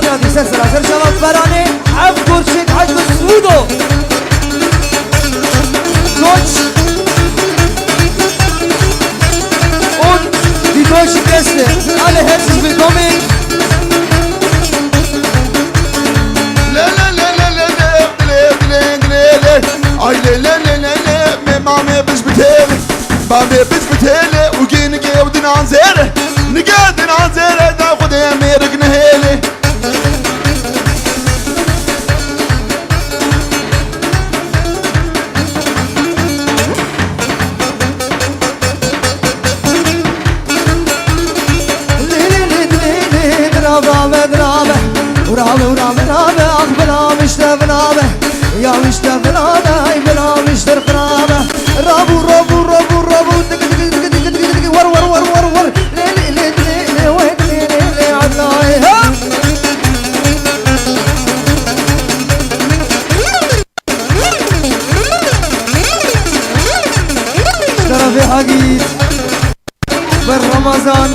برادي سلسلة شباب براني عف كرشك حجم السودو كوتش und die deutschen Gäste, alle herzlich willkommen. بامي بتبتهلي وجيني ودين عن زيره نقادن عن زيره تاخد يا ميرق نهيلي ورابه أقبلا مشتفنابه يا مشتفنابه يبلا مشتفنابه رابو رابو رابو رابو دق دق دق دق دق دق ور ور ور ور ور ليلي ليلي ليلي وين ليلي عداي ها اشترى في حقيت بالرمضان